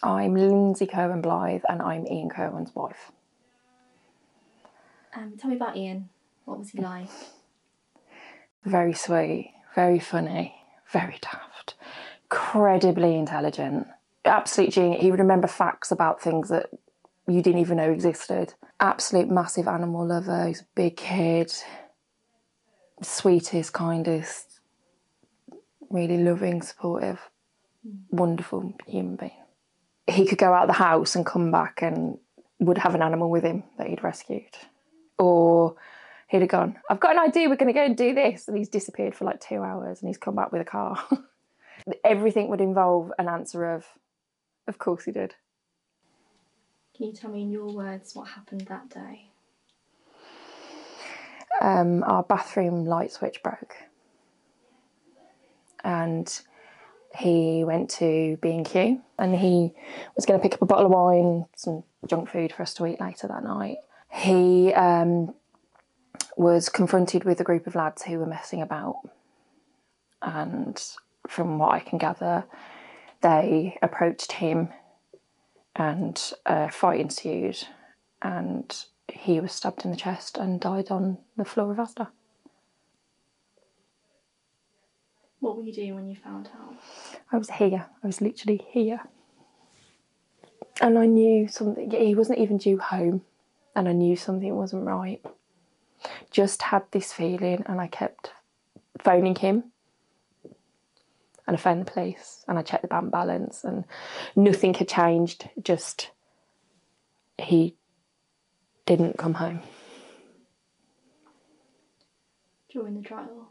I'm Lyndsey Kirwan and I'm Ian Kirwan's wife. Tell me about Ian. What was he like? Very sweet, very funny, very daft, incredibly intelligent, absolute genius. He would remember facts about things that you didn't even know existed. Absolute massive animal lover. He's a big kid, sweetest, kindest, really loving, supportive, wonderful human being. He could go out of the house and come back and would have an animal with him that he'd rescued. Or he'd have gone, I've got an idea, we're going to go and do this. And he's disappeared for like 2 hours and he's come back with a car. Everything would involve an answer of course he did. Can you tell me in your words what happened that day? Our bathroom light switch broke. And he went to B&Q and he was going to pick up a bottle of wine, some junk food for us to eat later that night. He was confronted with a group of lads who were messing about. And from what I can gather, they approached him and a fight ensued and he was stabbed in the chest and died on the floor of Asda. What were you doing when you found out? I was here. I was literally here. And I knew something, he wasn't even due home, and I knew something wasn't right. Just had this feeling, and I kept phoning him. And I phoned the police, and I checked the bank balance, and nothing had changed, just he didn't come home. During the trial,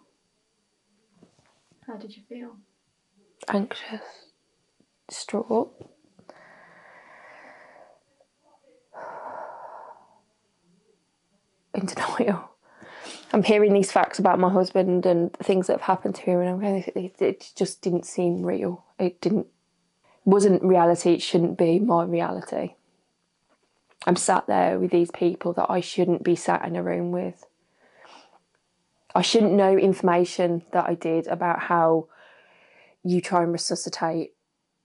how did you feel? Anxious, distraught. In denial. I'm hearing these facts about my husband and things that have happened to him, and I'm going, it just didn't seem real. Wasn't reality. It shouldn't be my reality. I'm sat there with these people that I shouldn't be sat in a room with. I shouldn't know information that I did about how you try and resuscitate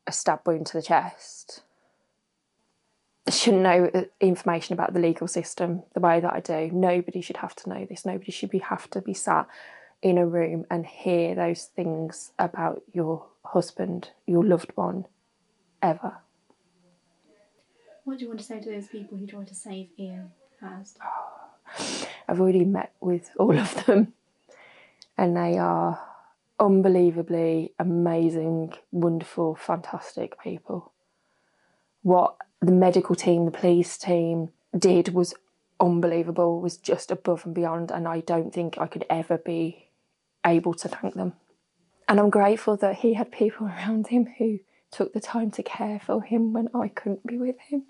a stab wound to the chest. I shouldn't know information about the legal system the way that I do. Nobody should have to know this. Nobody should have to be sat in a room and hear those things about your husband, your loved one, ever. What do you want to say to those people who tried to save Ian Hurst? I've already met with all of them, and they are unbelievably amazing, wonderful, fantastic people. What the medical team, the police team did was unbelievable, was just above and beyond, and I don't think I could ever be able to thank them. And I'm grateful that he had people around him who took the time to care for him when I couldn't be with him.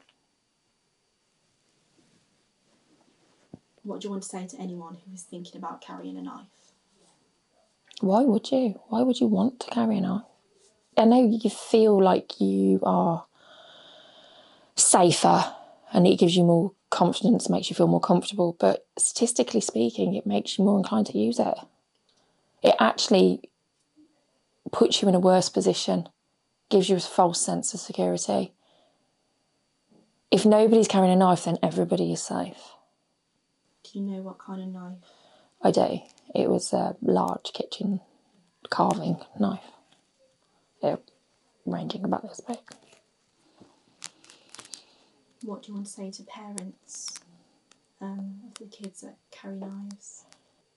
What do you want to say to anyone who is thinking about carrying a knife? Why would you? Why would you want to carry a knife? I know you feel like you are safer and it gives you more confidence, makes you feel more comfortable, but statistically speaking, it makes you more inclined to use it. It actually puts you in a worse position, gives you a false sense of security. If nobody's carrying a knife, then everybody is safe. Do you know what kind of knife? I do. It was a large kitchen carving knife. Ranging about this big. What do you want to say to parents of the kids that carry knives?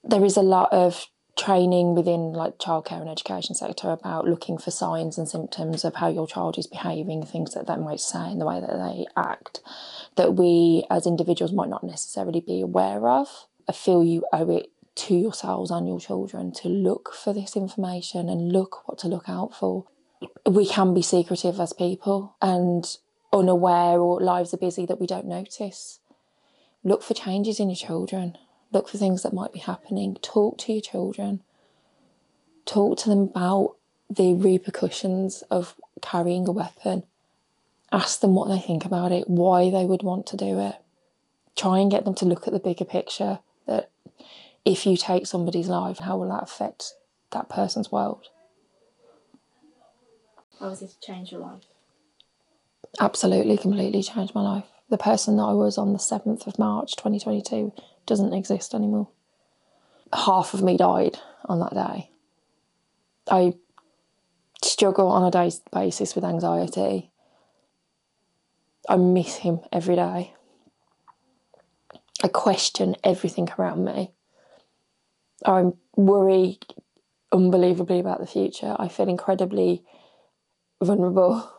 There is a lot of training within like childcare and education sector about looking for signs and symptoms of how your child is behaving, things that they might say and the way that they act, that we as individuals might not necessarily be aware of. I feel you owe it to yourselves and your children to look for this information and look what to look out for. We can be secretive as people and unaware, or lives are busy that we don't notice. Look for changes in your children. Look for things that might be happening. Talk to your children. Talk to them about the repercussions of carrying a weapon. Ask them what they think about it, why they would want to do it. Try and get them to look at the bigger picture, that if you take somebody's life, how will that affect that person's world? How has it changed your life? Absolutely, completely changed my life. The person that I was on the 7th of March 2022 doesn't exist anymore. Half of me died on that day. I struggle on a daily basis with anxiety. I miss him every day. I question everything around me. I worry unbelievably about the future. I feel incredibly vulnerable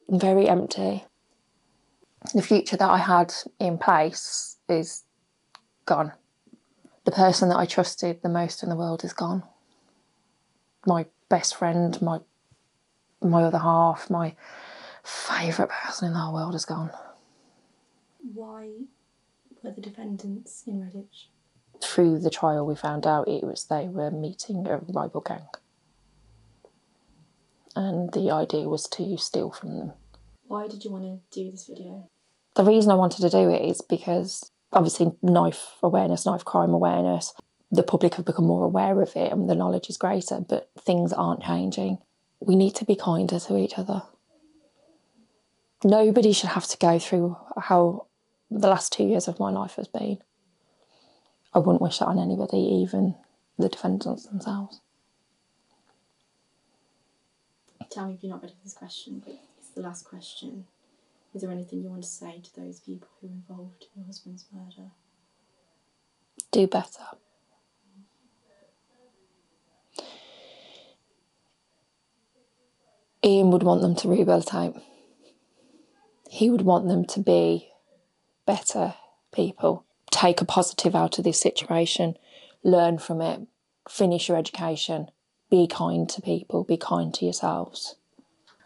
and very empty. The future that I had in place is gone. The person that I trusted the most in the world is gone. My best friend, my other half, my favourite person in the whole world is gone. Why were the defendants in Redditch? Through the trial we found out they were meeting a rival gang. And the idea was to steal from them. Why did you want to do this video? The reason I wanted to do it is because obviously knife awareness, knife crime awareness, the public have become more aware of it and the knowledge is greater, but things aren't changing. We need to be kinder to each other. Nobody should have to go through how the last 2 years of my life has been. I wouldn't wish that on anybody, even the defendants themselves. Tell me if you're not ready for this question, but it's the last question. Is there anything you want to say to those people who were involved in your husband's murder? Do better. Ian would want them to rehabilitate. He would want them to be better people. Take a positive out of this situation, learn from it, finish your education, be kind to people, be kind to yourselves.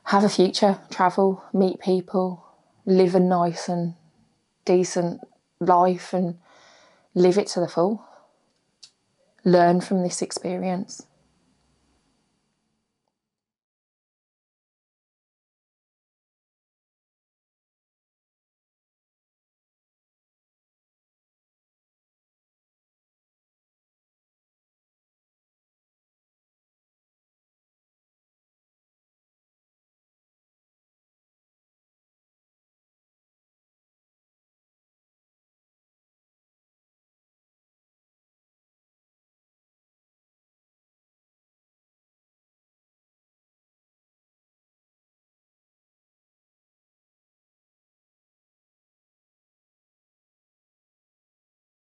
Have a future, travel, meet people, live a nice and decent life and live it to the full. Learn from this experience.